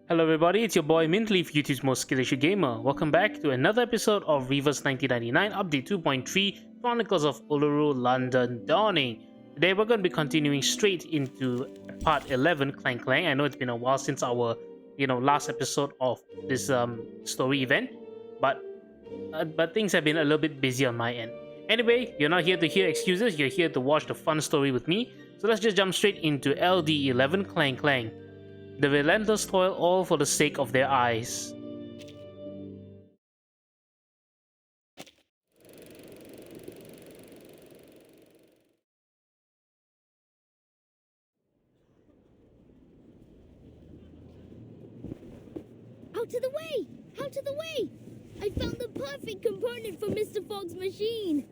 Hello everybody, it's your boy Mintleaf, YouTube's most skillish gamer. Welcome back to another episode of Reverse 1999 Update 2.3 Chronicles of Uluru London Dawning. Today we're going to be continuing straight into part 11, Clang Clang. I know it's been a while since our last episode of this story event, but things have been a little bit busy on my end. Anyway, you're not here to hear excuses, you're here to watch the fun story with me. So let's just jump straight into LD11 Clang Clang. The relentless toil, all for the sake of their eyes. Out of the way! Out of the way! I found the perfect component for Mr. Fogg's machine!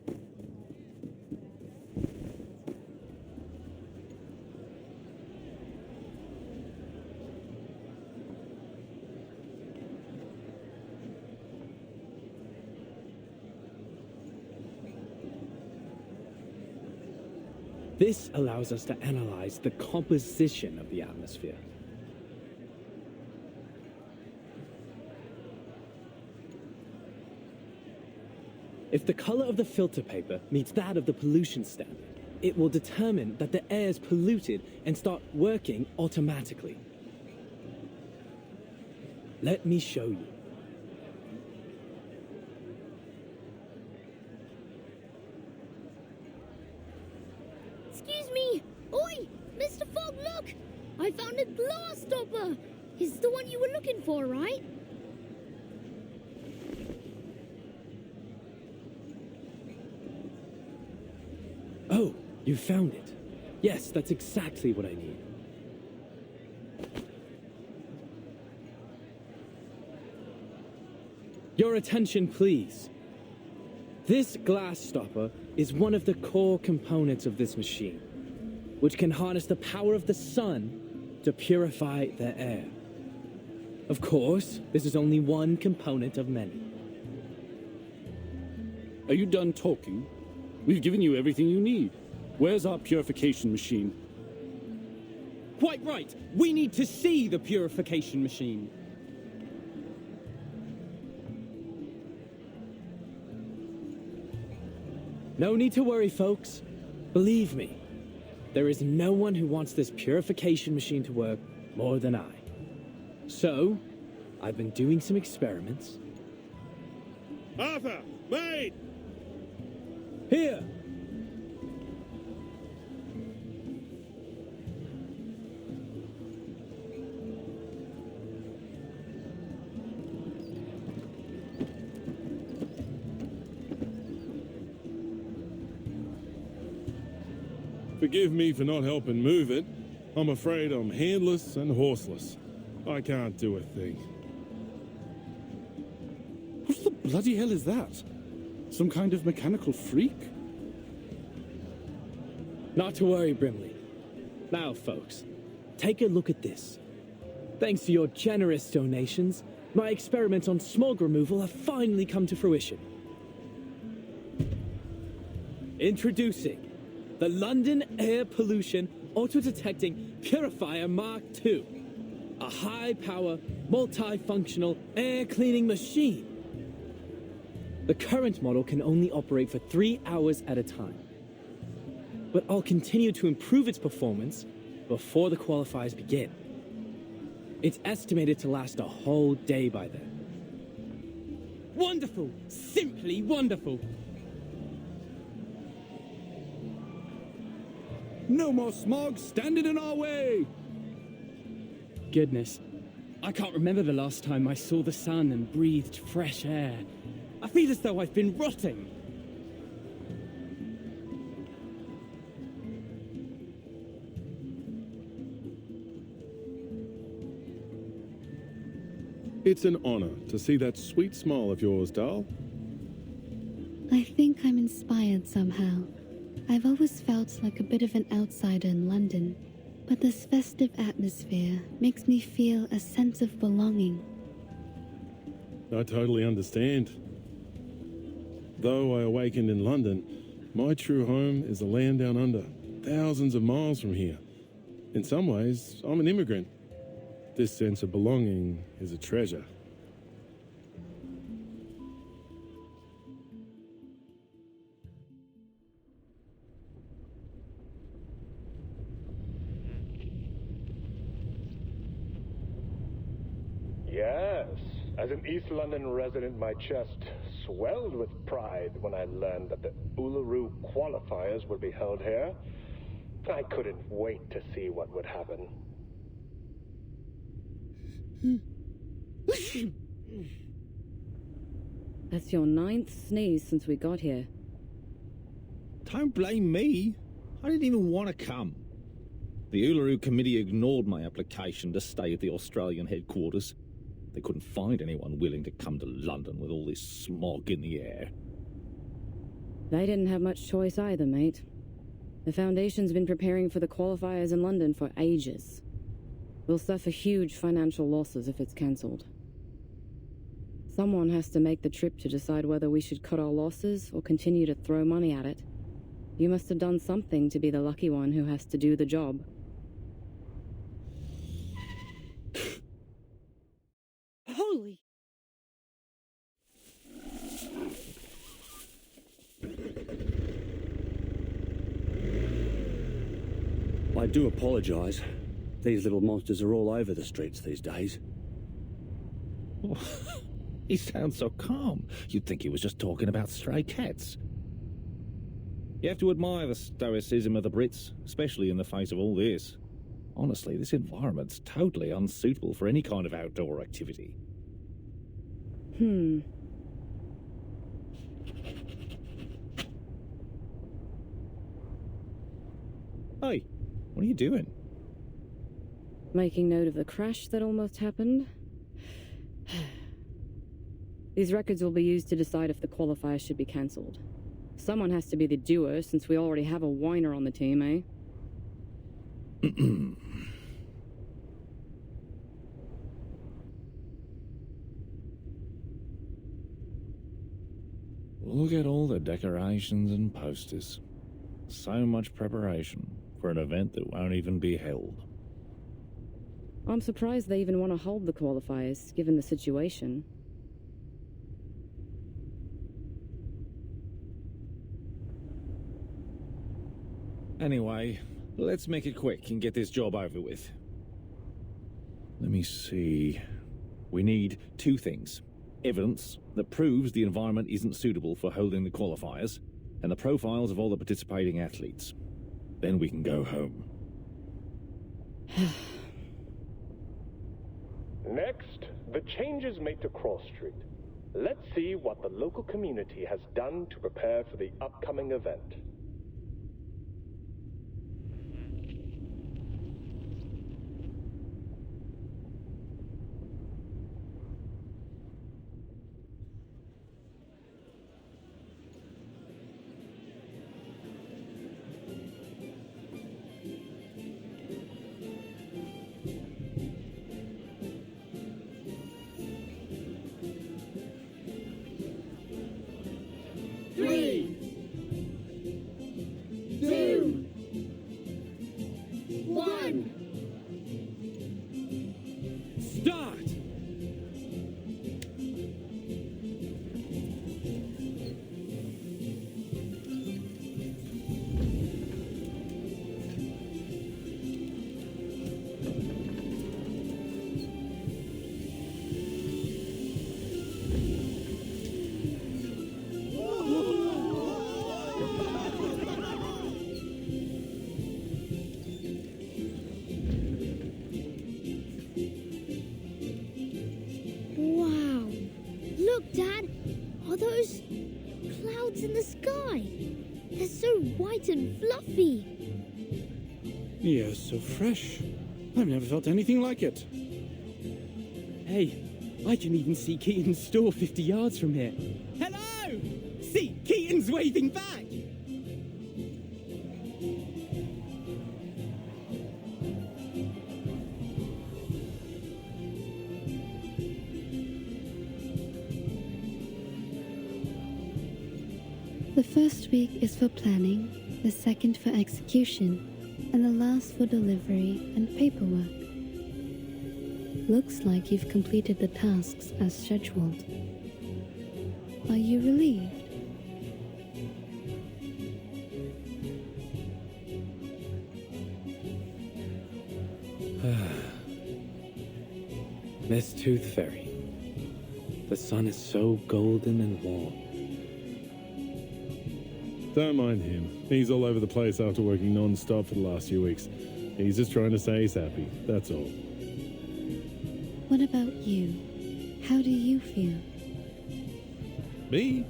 This allows us to analyze the composition of the atmosphere. If the color of the filter paper meets that of the pollution standard, it will determine that the air is polluted and start working automatically. Let me show you. Excuse me! Oi! Mr. Fogg, look! I found a glass stopper! It's the one you were looking for, right? Oh, you found it. Yes, that's exactly what I need. Your attention, please. This glass stopper is one of the core components of this machine, which can harness the power of the sun to purify the air. Of course, this is only one component of many. Are you done talking? We've given you everything you need. Where's our purification machine? Quite right. We need to see the purification machine. No need to worry, folks. Believe me, there is no one who wants this purification machine to work more than I. So, I've been doing some experiments. Arthur! Wait! Here! Forgive me for not helping move it. I'm afraid I'm handless and horseless. I can't do a thing. What the bloody hell is that? Some kind of mechanical freak? Not to worry, Brimley. Now, folks, take a look at this. Thanks to your generous donations, my experiments on smog removal have finally come to fruition. Introducing the London Air Pollution Auto-Detecting Purifier Mark II, a high-power, multifunctional air cleaning machine. The current model can only operate for 3 hours at a time, but I'll continue to improve its performance before the qualifiers begin. It's estimated to last a whole day by then. Wonderful! Simply wonderful! No more smog standing in our way! Goodness, I can't remember the last time I saw the sun and breathed fresh air. I feel as though I've been rotting. It's an honor to see that sweet smile of yours, Dal. I think I'm inspired somehow. I've always felt like a bit of an outsider in London, but this festive atmosphere makes me feel a sense of belonging. I totally understand. Though I awakened in London, my true home is the land down under, thousands of miles from here. In some ways, I'm an immigrant. This sense of belonging is a treasure. Yes, as an East London resident, my chest swelled with pride when I learned that the Uluru qualifiers would be held here. I couldn't wait to see what would happen. That's your 9th sneeze since we got here. Don't blame me. I didn't even want to come. The Uluru Committee ignored my application to stay at the Australian headquarters. They couldn't find anyone willing to come to London with all this smog in the air. They didn't have much choice either, mate. The Foundation's been preparing for the qualifiers in London for ages. We'll suffer huge financial losses if it's cancelled. Someone has to make the trip to decide whether we should cut our losses or continue to throw money at it. You must have done something to be the lucky one who has to do the job. Holy! I do apologise. These little monsters are all over the streets these days. Oh, he sounds so calm. You'd think he was just talking about stray cats. You have to admire the stoicism of the Brits, especially in the face of all this. Honestly, this environment's totally unsuitable for any kind of outdoor activity. Hey, what are you doing? Making note of the crash that almost happened. These records will be used to decide if the qualifier should be cancelled. Someone has to be the doer, since we already have a whiner on the team, eh? Look at all the decorations and posters. So much preparation for an event that won't even be held. I'm surprised they even want to hold the qualifiers, given the situation. Anyway, let's make it quick and get this job over with. Let me see. We need 2 things. Evidence that proves the environment isn't suitable for holding the qualifiers, and the profiles of all the participating athletes. Then we can go home. Next, the changes made to Cross Street. Let's see what the local community has done to prepare for the upcoming event. White and fluffy. Yes, so fresh. I've never felt anything like it. Hey, I can even see Keaton's store 50 yards from here. Hello! See, Keaton's waving back! The first week is for planning, the second for execution, and the last for delivery and paperwork. Looks like you've completed the tasks as scheduled. Are you relieved? Miss Tooth Fairy. The sun is so golden and warm. Don't mind him. He's all over the place after working non-stop for the last few weeks. He's just trying to say he's happy, that's all. What about you? How do you feel? Me?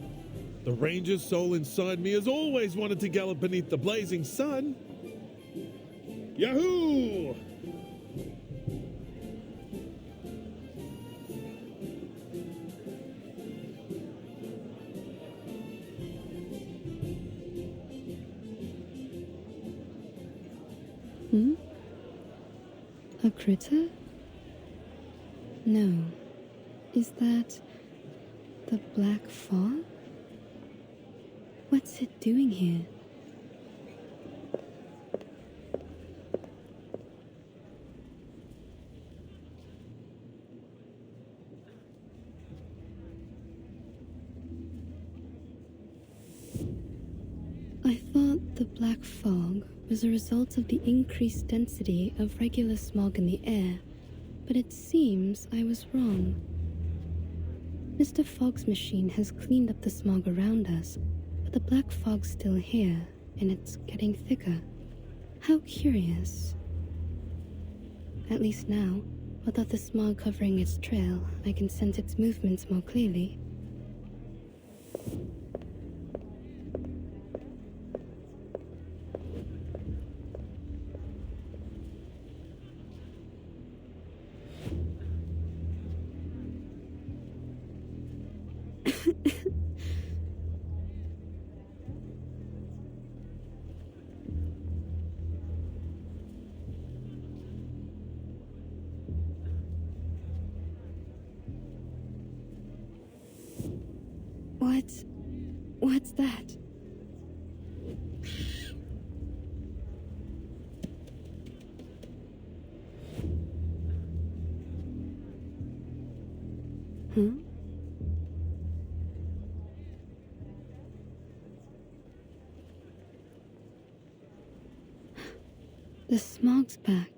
The ranger's soul inside me has always wanted to gallop beneath the blazing sun. Yahoo! A critter? No. Is that the black fog? What's it doing here? I thought the black fog was a result of the increased density of regular smog in the air, but it seems I was wrong. Mr. Fogg's machine has cleaned up the smog around us, but the black fog's still here, and it's getting thicker. How curious. At least now, without the smog covering its trail, I can sense its movements more clearly. What's that? Huh? The smog's back.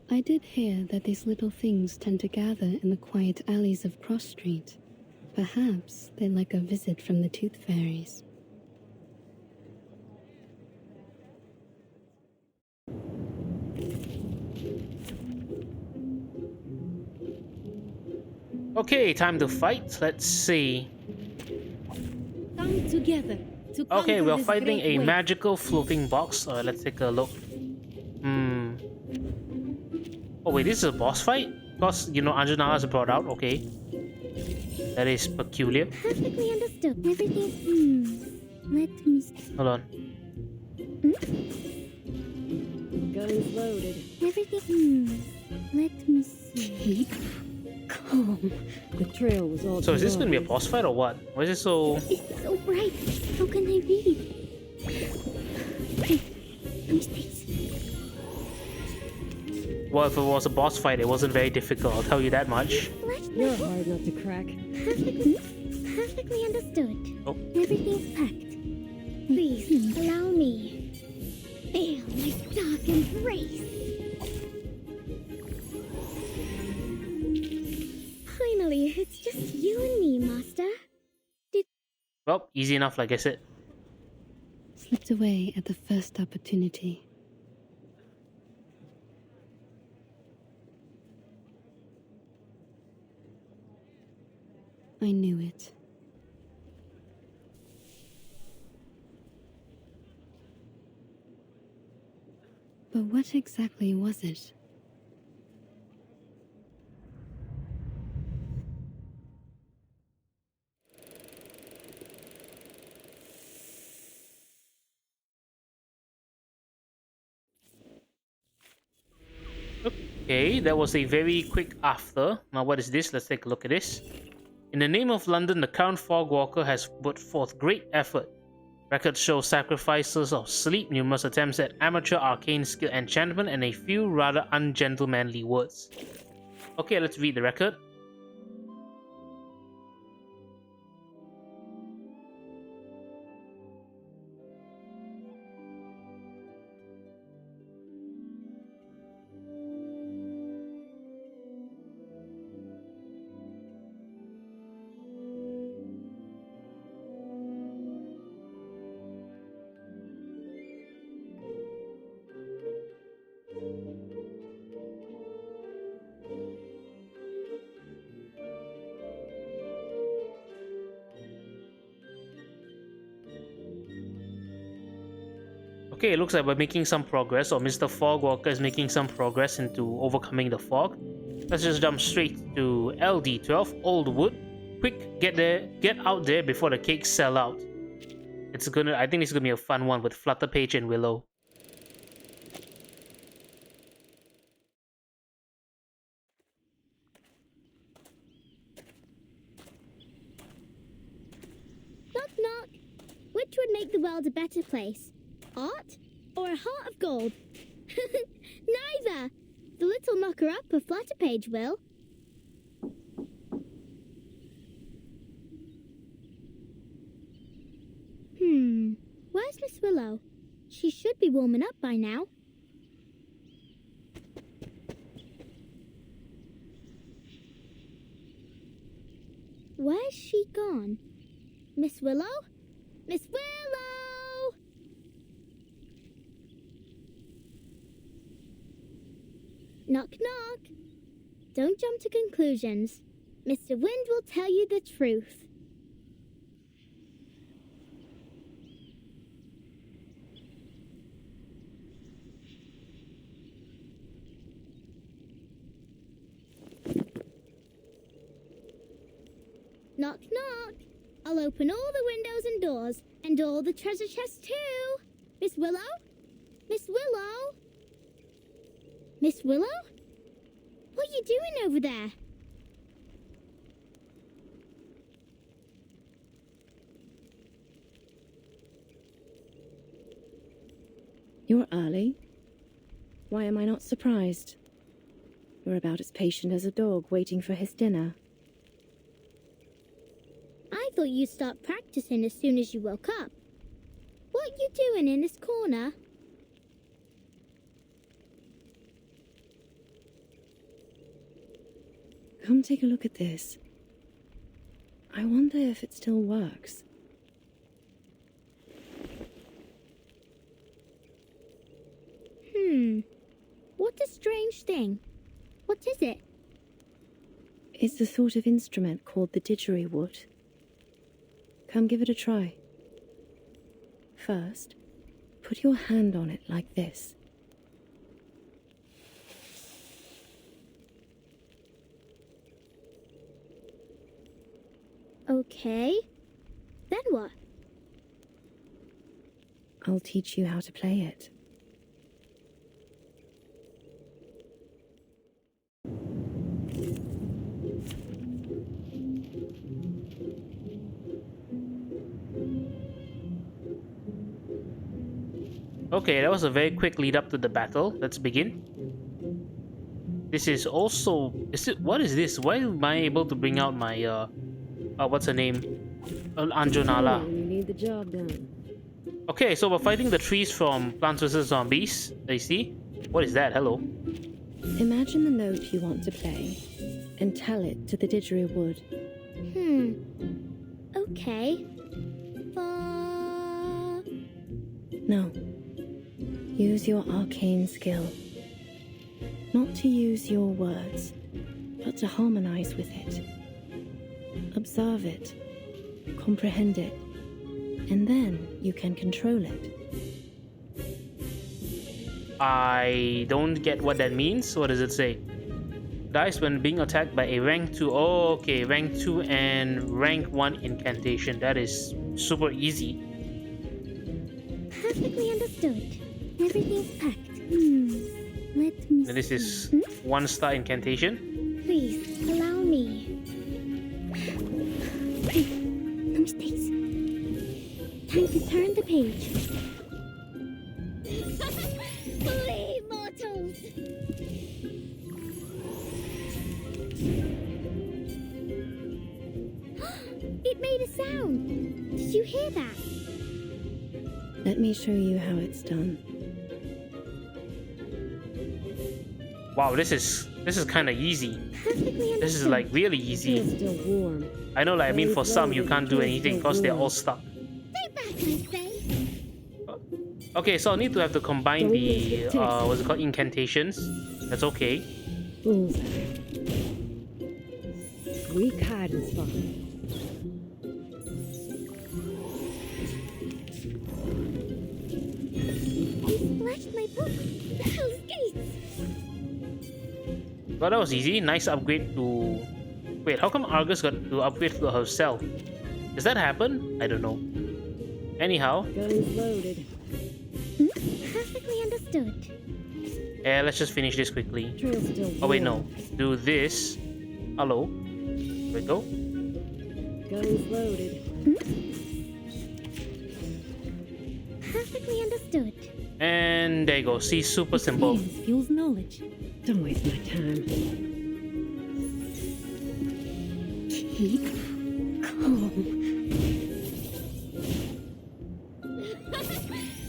I did hear that these little things tend to gather in the quiet alleys of Cross Street. Perhaps they're like a visit from the Tooth Fairies. Okay, time to fight. Let's see. Come together. Okay, we're fighting a magical floating box. Let's take a look. Oh wait, this is a boss fight? Because, you know, Anjana has brought out. Okay. That is peculiar. Perfectly understood. Everything. Let me see. Hold on. Guns loaded. Everything. Let me see. Calm. The trail was all So is this gonna be a boss fight or what? Why is it so... It's so bright. How can I read? Hey, mistakes. Well, if it was a boss fight, it wasn't very difficult, I'll tell you that much. You're hard not to crack. Perfectly understood. Oh. Everything's packed. Please, allow me. Feel my dark embrace. Finally, it's just you and me, Master. Well, easy enough, like I said. Slipped away at the first opportunity. I knew it. But what exactly was it? Okay, that was a very quick after. Now what is this? Let's take a look at this. In the name of London, the Crown Fogwalker has put forth great effort. Records show sacrifices of sleep, numerous attempts at amateur arcane skill enchantment, and a few rather ungentlemanly words. Okay, let's read the record. Okay, it looks like we're making some progress, or Mr. Fogwalker is making some progress into overcoming the fog. Let's just jump straight to LD12, Old Wood. Quick, get out there before the cakes sell out. I think it's gonna be a fun one with Flutterpage and Willow. Knock knock. Which would make the world a better place? Art or a heart of gold? Neither. The little knocker-up of Flutterpage will. Where's Miss Willow? She should be warming up by now. Where's she gone? Miss Willow? Miss Willow! Knock, knock. Don't jump to conclusions. Mr. Wind will tell you the truth. Knock, knock. I'll open all the windows and doors, and all the treasure chests too. Miss Willow? Miss Willow? Miss Willow? What are you doing over there? You're early. Why am I not surprised? You're about as patient as a dog waiting for his dinner. I thought you'd start practicing as soon as you woke up. What are you doing in this corner? Come take a look at this. I wonder if it still works. What a strange thing. What is it? It's the sort of instrument called the didgeridoo. Come give it a try. First, put your hand on it like this. Okay. Then what? I'll teach you how to play it. Okay, that was a very quick lead up to the battle. Let's begin. This is also... what is this? Why am I able to bring out my... what's her name? Anjonala. You need the job done. Okay, so we're fighting the trees from Plants vs. Zombies. You see? What is that? Hello. Imagine the note you want to play and tell it to the didgeridoo. Okay. No. Use your arcane skill. Not to use your words, but to harmonize with it. Observe it, comprehend it, and then you can control it. I don't get what that means. What does it say? Dies when being attacked by a rank 2. Oh, okay. Rank 2 and rank 1 incantation. That is super easy. Perfectly understood. Everything's packed. Let me And this is 1-star incantation. Please, allow me. Okay, no mistakes. Time to turn the page. Flee, mortals! It made a sound. Did you hear that? Let me show you how it's done. Wow, this is kind of easy. Perfectly This is like really easy. It's still warm. I know, like I mean, for some you can't do anything because they're all stuck. Stay back, I say. Okay, so I'll need to have to combine the what's it called, incantations. That's okay. Bullseye. Weak hiding spot. You splashed my book. Hell's gates. Well, that was easy. Nice upgrade to... Wait, how come Argus got to upgrade to herself? Does that happen? I don't know. Anyhow. Guns loaded. Perfectly understood. Yeah, let's just finish this quickly. Trail's still Oh wait, warm. no. Do this. Hello. There we go. Guns loaded. Perfectly understood. And there you go. See, super simple. Fuels knowledge. Don't waste my time. Keep calm.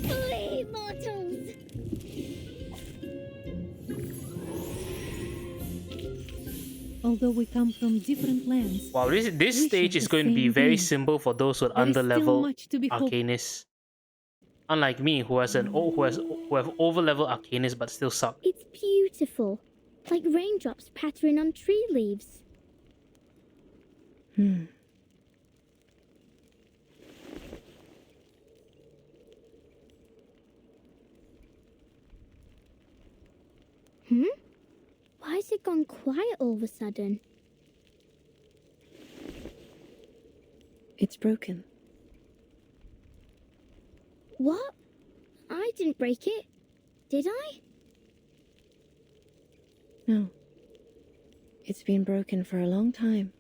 Flee, mortals! Although we come from different lands, Wow, this we stage share is the going to be same very dream. simple for those who are There is under still level much to be hoped. arcanists. Unlike me, who has who have over level arcanists but still suck. It's beautiful. Like raindrops pattering on tree leaves. Why has it gone quiet all of a sudden? It's broken. What? I didn't break it. Did I? No. It's been broken for a long time.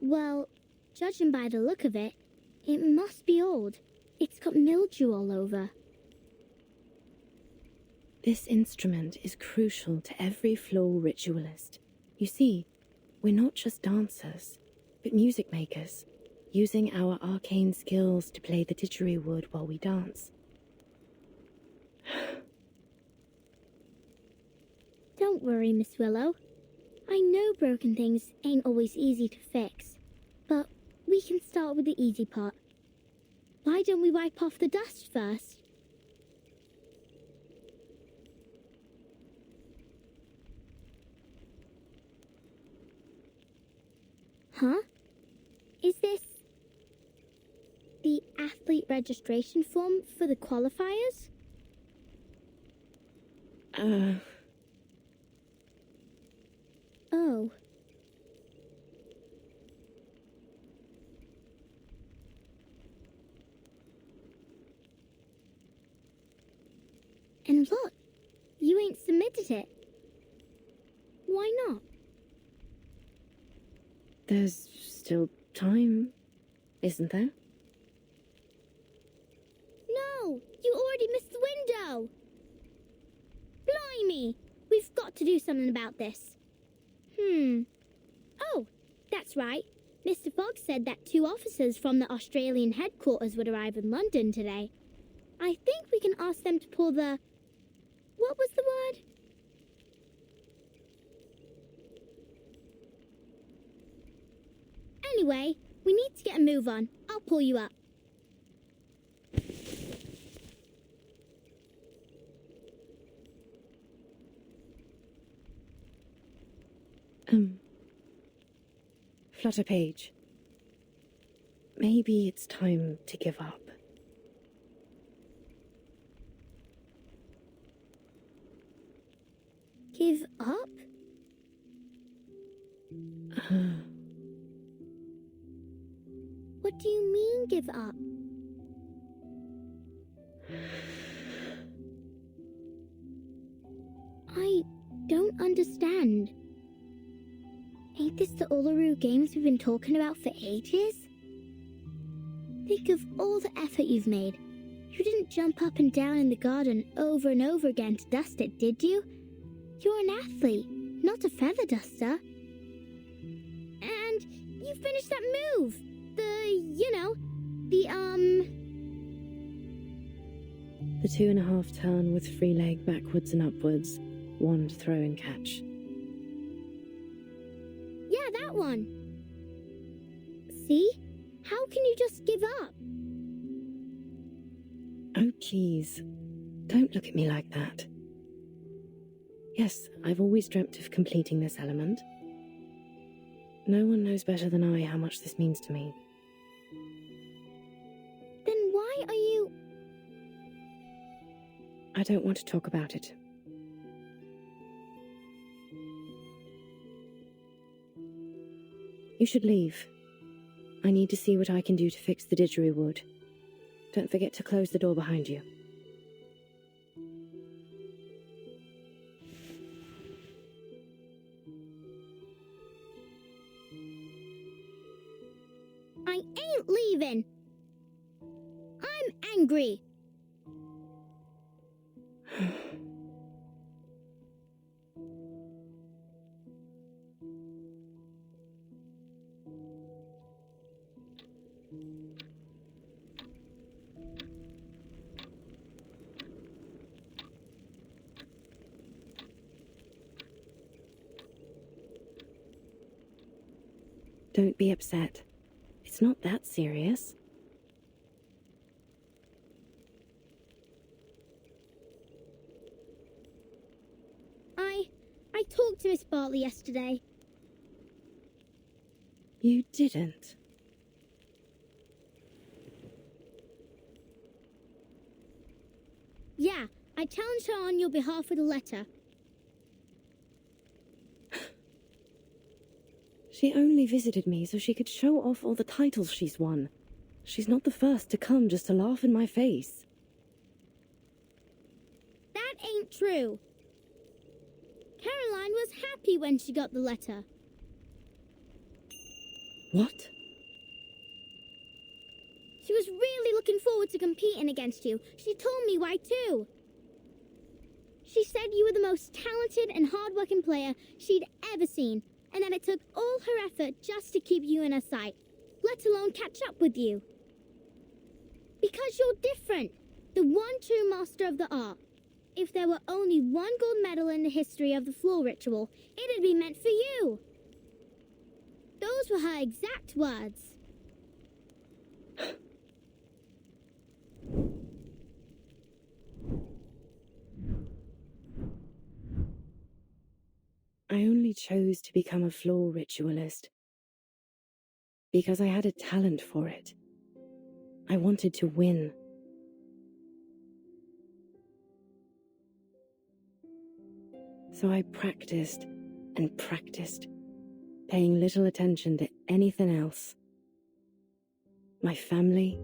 Well, judging by the look of it, it must be old. It's got mildew all over. This instrument is crucial to every floor ritualist. You see, we're not just dancers, but music makers, using our arcane skills to play the didgeridoo while we dance. Don't worry, Miss Willow. I know broken things ain't always easy to fix, but we can start with the easy part. Why don't we wipe off the dust first? Huh? Is this the athlete registration form for the qualifiers? Oh. And look, you ain't submitted it. Why not? There's still time, isn't there? No, you already missed the window. Blimey, we've got to do something about this. Oh, that's right. Mr. Fogg said that 2 officers from the Australian headquarters would arrive in London today. I think we can ask them to pull the... What was the word? Anyway, we need to get a move on. I'll pull you up. Flutterpage. Maybe it's time to give up. Give up? What do you mean, give up? I don't understand. Ain't this the Uluru games we've been talking about for ages? Think of all the effort you've made. You didn't jump up and down in the garden over and over again to dust it, did you? You're an athlete, not a feather duster. And you finished that move. The 2.5 turn with free leg backwards and upwards, wand throw and catch. Yeah, that one. See? How can you just give up? Oh, please. Don't look at me like that. Yes, I've always dreamt of completing this element. No one knows better than I how much this means to me. Then why are you... I don't want to talk about it. You should leave. I need to see what I can do to fix the didgeridoo. Don't forget to close the door behind you. I ain't leaving. I'm angry. Don't be upset. It's not that serious. I talked to Miss Bartley yesterday. You didn't? Yeah, I challenged her on your behalf with a letter. She only visited me so she could show off all the titles she's won. She's not the first to come just to laugh in my face. That ain't true. Caroline was happy when she got the letter. What? She was really looking forward to competing against you. She told me why too. She said you were the most talented and hard-working player she'd ever seen, and that it took all her effort just to keep you in her sight, let alone catch up with you. Because you're different, the one true master of the art. If there were only one gold medal in the history of the floor ritual, it'd be meant for you. Those were her exact words. I only chose to become a floor ritualist because I had a talent for it. I wanted to win. So I practiced and practiced, paying little attention to anything else. My family,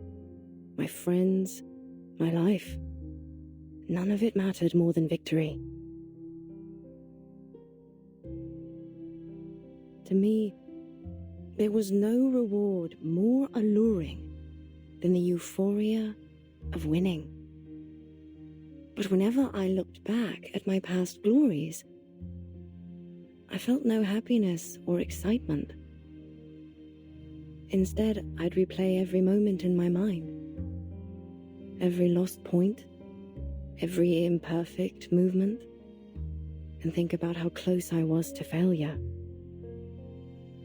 my friends, my life. None of it mattered more than victory. To me, there was no reward more alluring than the euphoria of winning. But whenever I looked back at my past glories, I felt no happiness or excitement. Instead, I'd replay every moment in my mind. Every lost point, every imperfect movement, and think about how close I was to failure.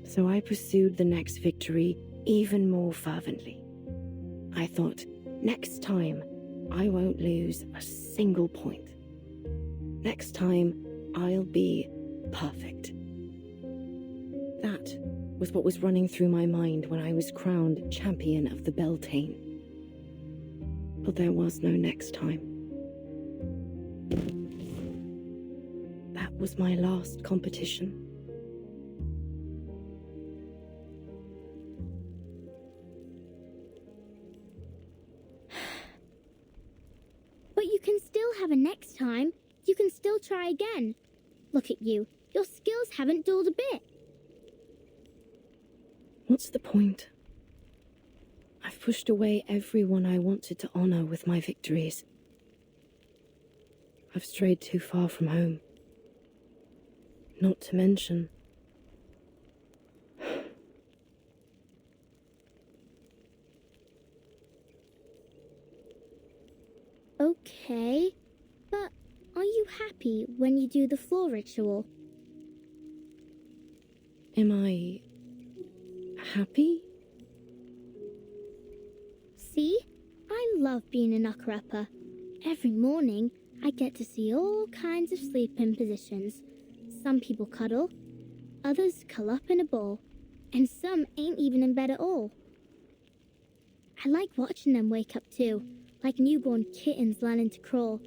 So I pursued the next victory even more fervently. I thought, next time, I won't lose a single point. Next time, I'll be perfect. That was what was running through my mind when I was crowned champion of the Beltane. But there was no next time. That was my last competition. But you can still have a next time. You can still try again. Look at you. Your skills haven't dulled a bit. What's the point? I've pushed away everyone I wanted to honor with my victories. I've strayed too far from home. Not to mention... Okay, but are you happy when you do the floor ritual? Am I... happy? See? I love being a knocker-upper. Every morning, I get to see all kinds of sleeping positions. Some people cuddle, others curl up in a ball, and some ain't even in bed at all. I like watching them wake up too, like newborn kittens learning to crawl.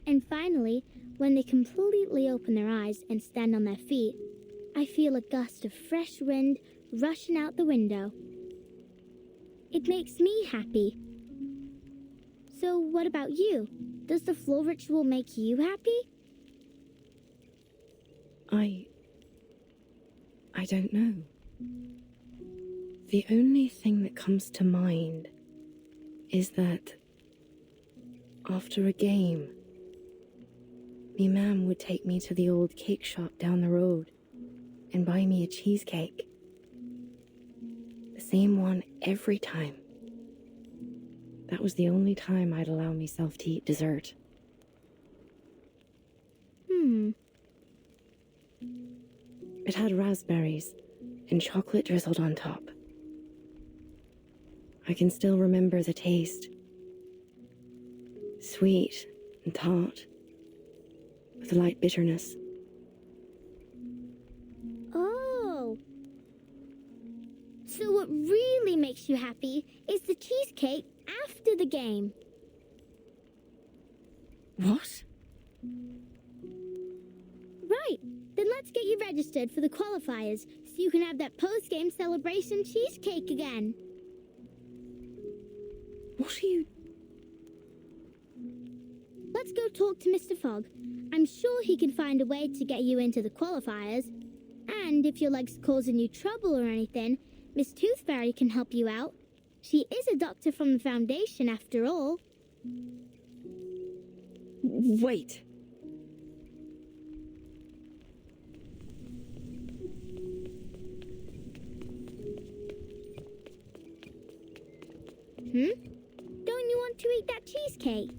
And finally, when they completely open their eyes and stand on their feet, I feel a gust of fresh wind rushing out the window. It makes me happy. So what about you? Does the floor ritual make you happy? I don't know. The only thing that comes to mind is that after a game, me mam would take me to the old cake shop down the road and buy me a cheesecake. The same one every time. That was the only time I'd allow myself to eat dessert. It had raspberries and chocolate drizzled on top. I can still remember the taste. Sweet and tart, with a light bitterness. Oh! So what really makes you happy is the cheesecake after the game. What? Right, then let's get you registered for the qualifiers so you can have that post-game celebration cheesecake again. What are you... Let's go talk to Mr. Fogg. I'm sure he can find a way to get you into the qualifiers. And if your leg's causing you trouble or anything, Miss Tooth Fairy can help you out. She is a doctor from the Foundation, after all. Wait. Don't you want to eat that cheesecake?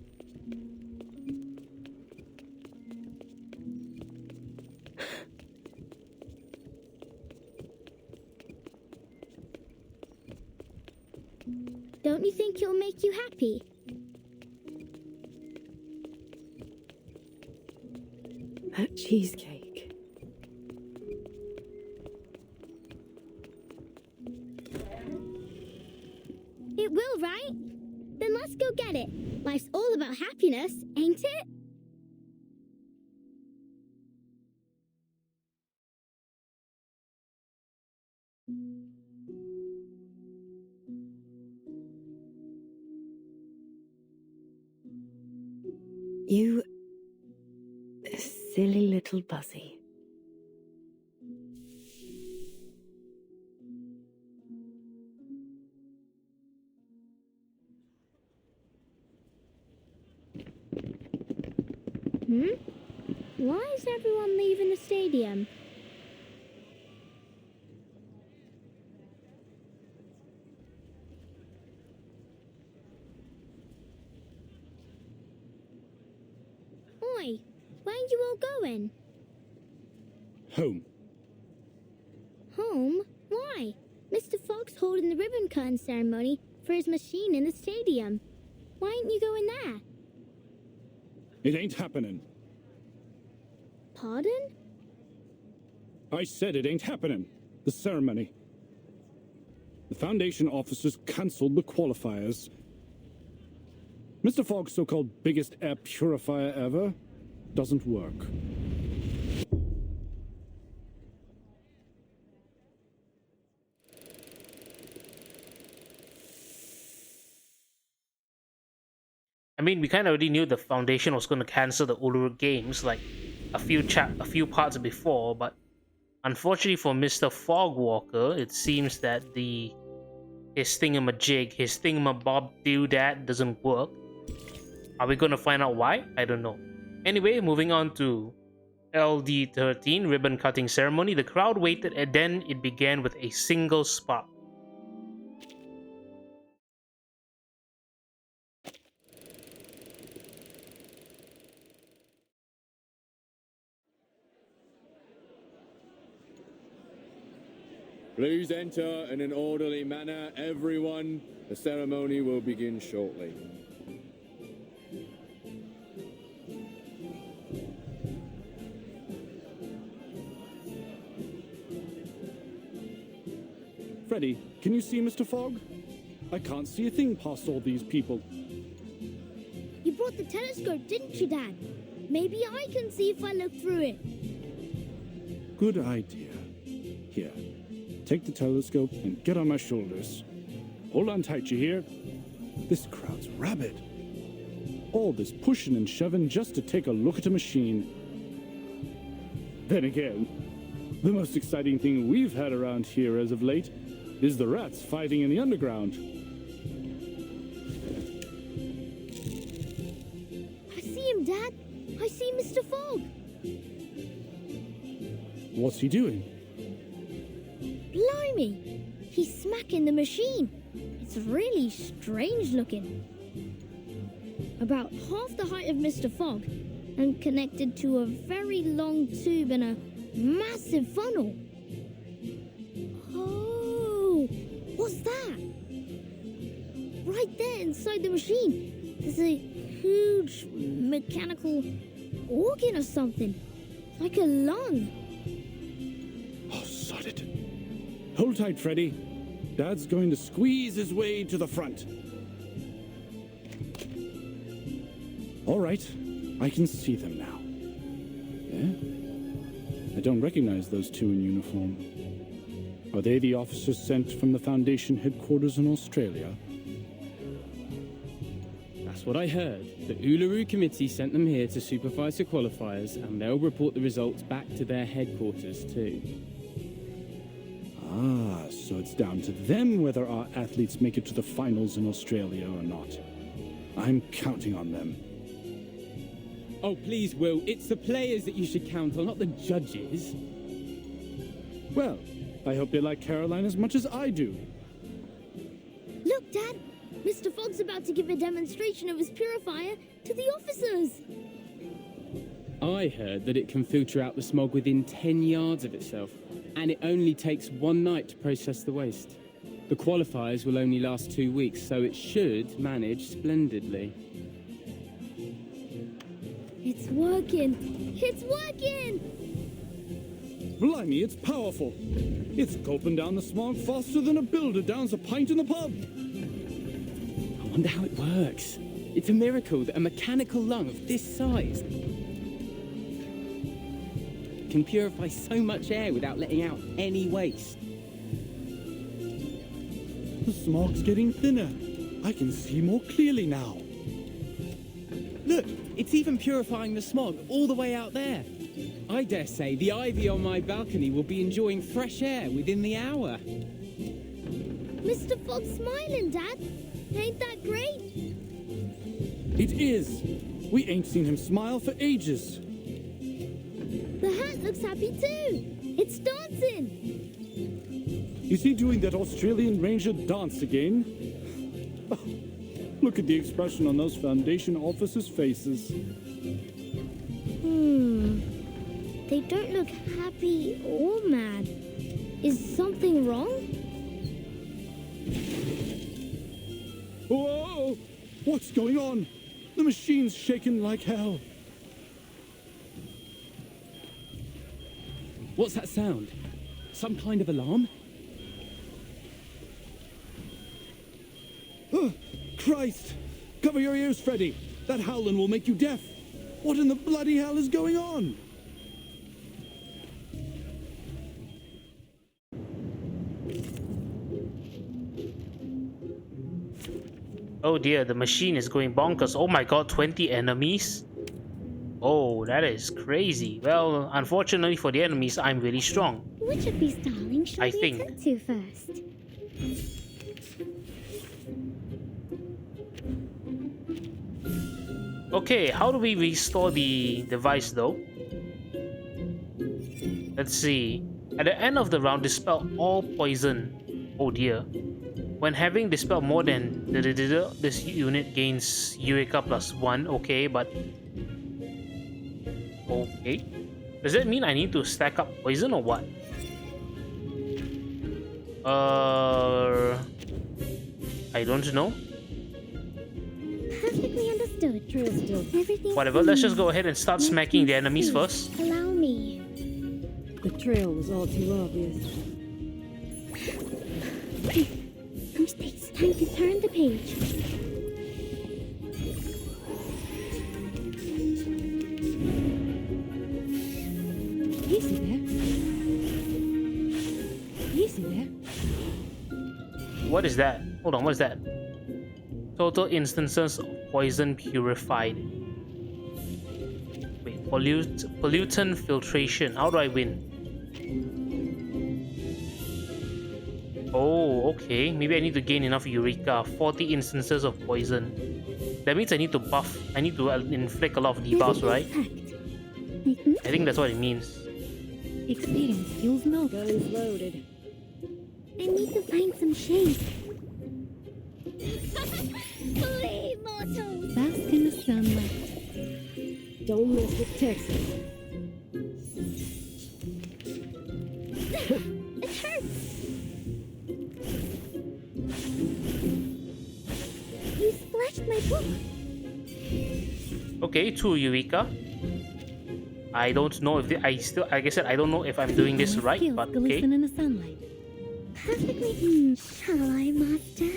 Don't you think it'll make you happy? That cheesecake. It will, right? Then let's go get it. Life's all about happiness, ain't it? You... silly little Buzzy. Why is everyone leaving the stadium? Oi, where are you all going? Home. Home? Why? Mr. Fogg's holding the ribbon cutting ceremony for his machine in the stadium. Why ain't you going there? It ain't happening. Pardon? I said it ain't happening. The ceremony. The Foundation officers cancelled the qualifiers. Mr. Fogg's so-called biggest air purifier ever doesn't work. I mean, we kind of already knew the Foundation was going to cancel the Uluru games like a few parts before, but Unfortunately for Mr. Fogwalker, it seems that his thingamajig, his thingamabob do-dat doesn't work. Are we gonna find out why? I don't know. Anyway, moving on to LD13, ribbon cutting ceremony. The crowd waited and then it began with a single spark. Please enter in an orderly manner, everyone. The ceremony will begin shortly. Freddy, can you see Mr. Fogg? I can't see a thing past all these people. You brought the telescope, didn't you, Dad? Maybe I can see if I look through it. Good idea. Here, take the telescope and get on my shoulders. Hold on tight, you hear? This crowd's rabid. All this pushing and shoving just to take a look at a machine. Then again, the most exciting thing we've had around here as of late is the rats fighting in the underground. I see him, Dad. I see Mr. Fogg. What's he doing? Blimey! He's smacking the machine. It's really strange looking. About half the height of Mr. Fogg and connected to a very long tube and a massive funnel. Oh, what's that? Right there inside the machine, there's a huge mechanical organ or something, like a lung. Oh, sod it. Hold tight, Freddy. Dad's going to squeeze his way to the front. All right, I can see them now. Yeah? I don't recognize those two in uniform. Are they the officers sent from the Foundation headquarters in Australia? That's what I heard. The Uluru Committee sent them here to supervise the qualifiers, and they'll report the results back to their headquarters too. Ah, so it's down to them whether our athletes make it to the finals in Australia or not. I'm counting on them. Oh, please, Will. It's the players that you should count on, not the judges. Well, I hope they like Caroline as much as I do. Look, Dad. Mr. Fogg's about to give a demonstration of his purifier to the officers. I heard that it can filter out the smog within 10 yards of itself, and it only takes one night to process the waste. The qualifiers will only last 2 weeks, so it should manage splendidly. It's working! It's working! Blimey, it's powerful. It's gulping down the smog faster than a builder downs a pint in the pub. I wonder how it works. It's a miracle that a mechanical lung of this size can purify so much air without letting out any waste. The smog's getting thinner. I can see more clearly now. Look, it's even purifying the smog all the way out there. I dare say the ivy on my balcony will be enjoying fresh air within the hour. Mr. Fogg's smiling, Dad. Ain't that great? It is. We ain't seen him smile for ages. The hat looks happy too. It's dancing. Is he doing that Australian Ranger dance again? Oh, look at the expression on those Foundation officers' faces. They don't look happy or mad. Is something wrong? Whoa! What's going on? The machine's shaking like hell. What's that sound? Some kind of alarm? Oh, Christ! Cover your ears, Freddy. That howling will make you deaf. What in the bloody hell is going on? Oh dear, the machine is going bonkers. Oh my god, 20 enemies? Oh, that is crazy. Well, unfortunately for the enemies, I'm really strong. Which of these darlings shall I we think. attend to first? Okay, how do we restore the device though? Let's see. At the end of the round, dispel all poison. Oh dear. When having dispel more than this unit gains Eureka +1. Okay, but okay. Does that mean I need to stack up poison or what? I don't know. Perfectly understood. Everything. Whatever, let's just go ahead and start smacking the enemies first. Allow me. The trail was all too obvious. It's time to turn the page. Easy there. Easy there. What is that? Hold on, what is that? Total instances of poison purified. Wait, pollutant filtration. How do I win? Oh, okay. Maybe I need to gain enough Eureka. 40 instances of poison. That means I need to buff. I need to inflict a lot of debuffs, right? I think that's what it means. Experience fuels milk. Guns loaded. I need to find some shade. Flee, mortals! Bask in the sunlight. Don't mess with Texas. It hurts! You splashed my book! Okay, 2 Eureka. I don't know if like I said, I don't know if I'm doing this right, but okay. Glisten in the sunlight. Perfectly. Shall I, master?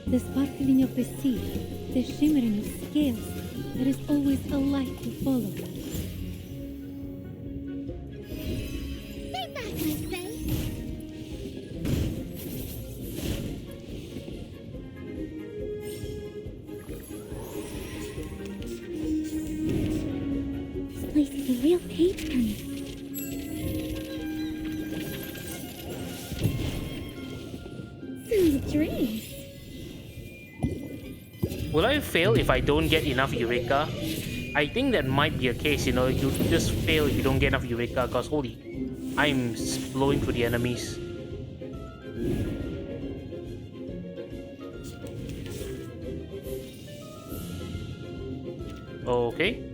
The sparkling of the sea, the shimmering of scales. There is always a light to follow. Stay back, I say! This place is a real page turner. Some dreams. Will I fail if I don't get enough Eureka? I think that might be a case, you know, you just fail if you don't get enough Eureka, because holy, I'm blowing through the enemies. Okay.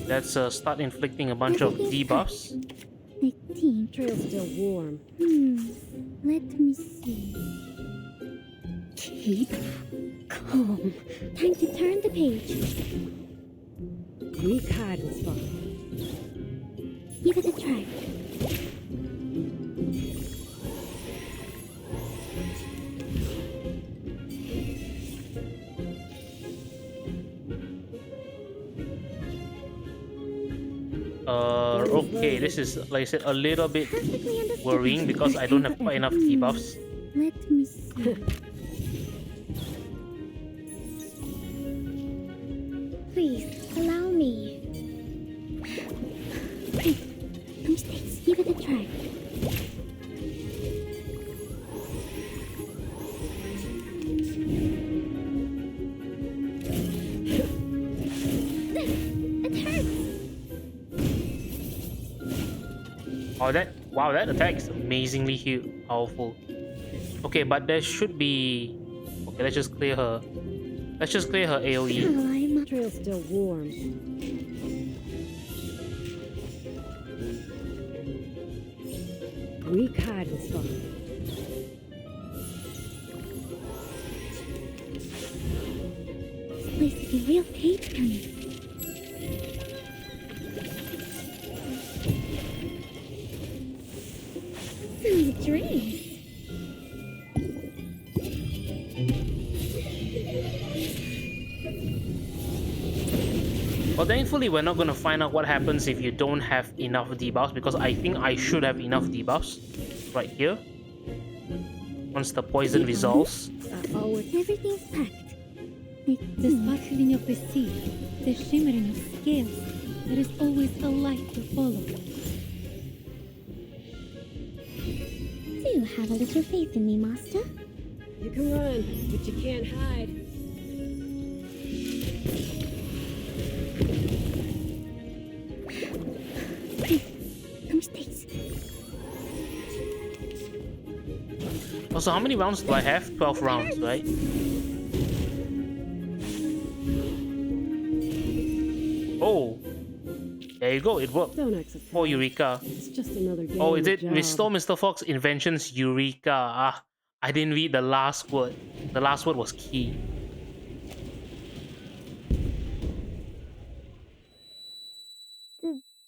Let's start inflicting a bunch of debuffs. 19. Trail's still warm. Let me see. Keep calm. Time to turn the page. Weak hiding spot. Give it a try. Okay, this is, like I said, a little bit worrying because I don't have quite enough debuffs. Let me see. Please, allow me. Mistakes, give it a try. It hurts! Oh, wow, that attack is amazingly powerful. Okay, but there should be. Okay, let's just clear her. Let's just clear her AoE. Trail's still warm. Weak hiding spot. This place is a real page turner. Some dreams. Well, thankfully, we're not going to find out what happens if you don't have enough debuffs, because I think I should have enough debuffs right here. Once the poison resolves. Everything's packed. The sparkling of the sea, the shimmering of scales. there is always a light to follow. Do have a little faith in me, Master. You can run, but you can't hide. No mistakes. Also, how many rounds do I have? 12 rounds, right? Oh, there you go. It worked. Don't act surprised. Oh, Eureka. It's just another game. Oh, is it job. Restore Mr. Fox Inventions Eureka? Ah, I didn't read the last word. The last word was key.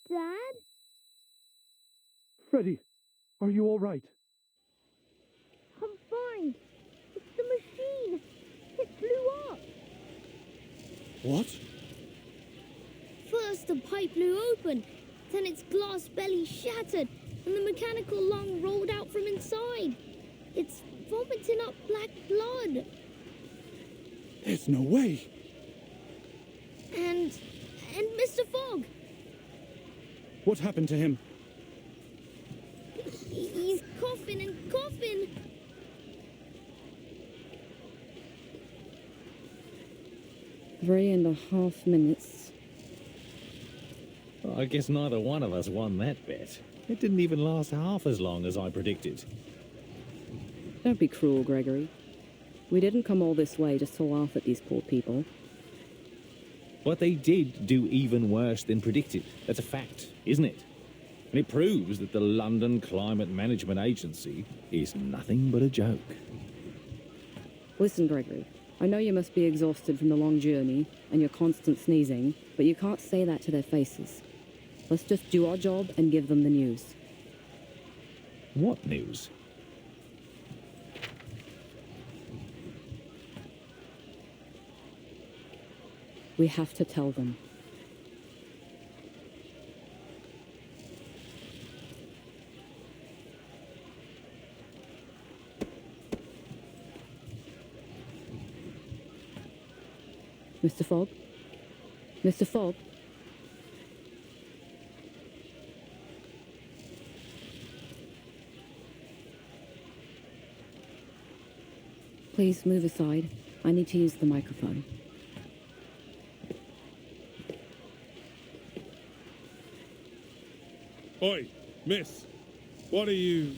Dad? Freddy, are you all right? I'm fine. It's the machine. It blew up. What? First, the pipe blew open, then its glass belly shattered, and the mechanical lung rolled out from inside. It's vomiting up black blood. There's no way. And Mr. Fogg. What happened to him? He's coughing and coughing. 3.5 minutes. Well, I guess neither one of us won that bet. It didn't even last half as long as I predicted. Don't be cruel, Gregory. We didn't come all this way just to laugh at these poor people. But they did do even worse than predicted. That's a fact, isn't it? And it proves that the London Climate Management Agency is nothing but a joke. Listen, Gregory. I know you must be exhausted from the long journey and your constant sneezing, but you can't say that to their faces. Let's just do our job and give them the news. What news? We have to tell them. Mr. Fogg? Mr. Fogg? Please move aside. I need to use the microphone. Oi, miss. What are you...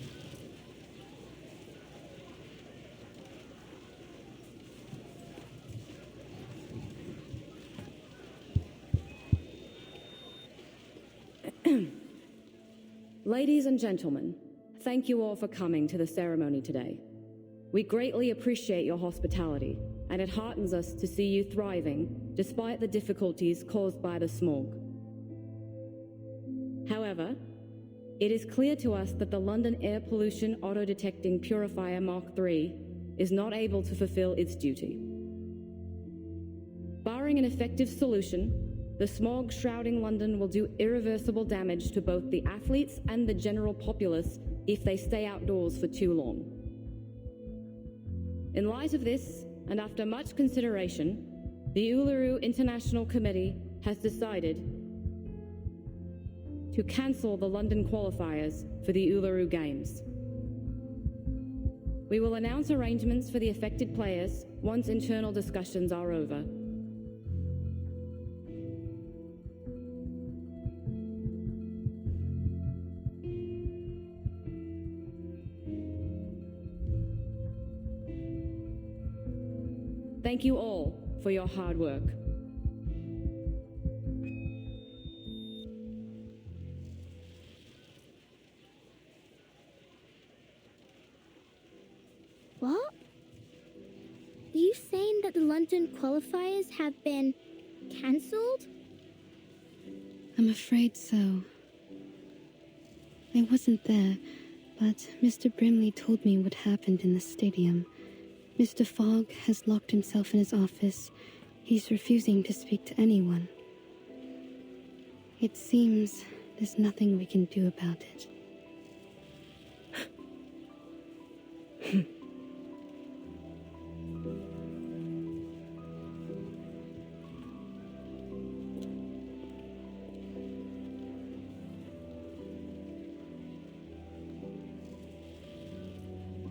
Ladies and gentlemen, thank you all for coming to the ceremony today. We greatly appreciate your hospitality, and it heartens us to see you thriving despite the difficulties caused by the smog. However, it is clear to us that the London Air Pollution Auto-Detecting Purifier Mark III is not able to fulfill its duty. Barring an effective solution, the smog shrouding London will do irreversible damage to both the athletes and the general populace if they stay outdoors for too long. In light of this, and after much consideration, the Uluru International Committee has decided to cancel the London qualifiers for the Uluru Games. We will announce arrangements for the affected players once internal discussions are over. Thank you all for your hard work. What? Are you saying that the London qualifiers have been cancelled? I'm afraid so. I wasn't there, but Mr. Brimley told me what happened in the stadium. Mr. Fogg has locked himself in his office. He's refusing to speak to anyone. It seems there's nothing we can do about it.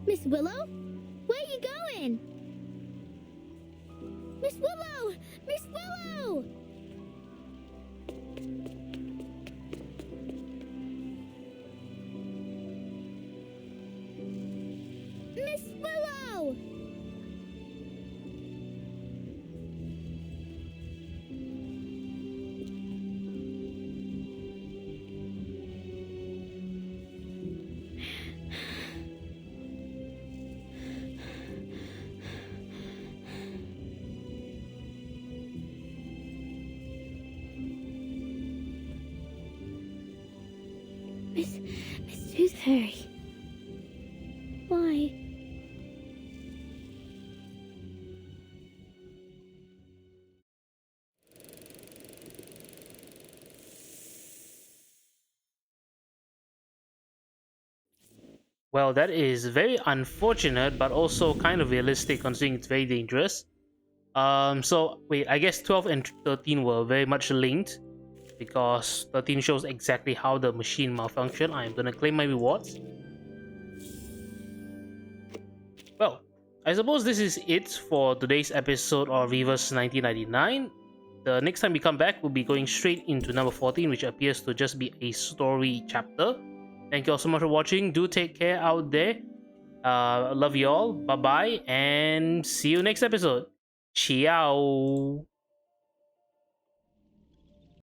Miss Willow? Where are you going? Miss Willow! Miss Willow! Miss Willow! Miss Tooth Fairy. Why? Well, that is very unfortunate, but also kind of realistic considering it's very dangerous. So wait, I guess 12 and 13 were very much linked because 13 shows exactly how the machine malfunctioned. I am gonna claim my rewards. Well, I suppose this is it for today's episode of Reverse 1999. The next time we come back, we'll be going straight into number 14, which appears to just be a story chapter. Thank you all so much for watching. Do take care out there. Love you all. Bye bye, and see you next episode. Ciao.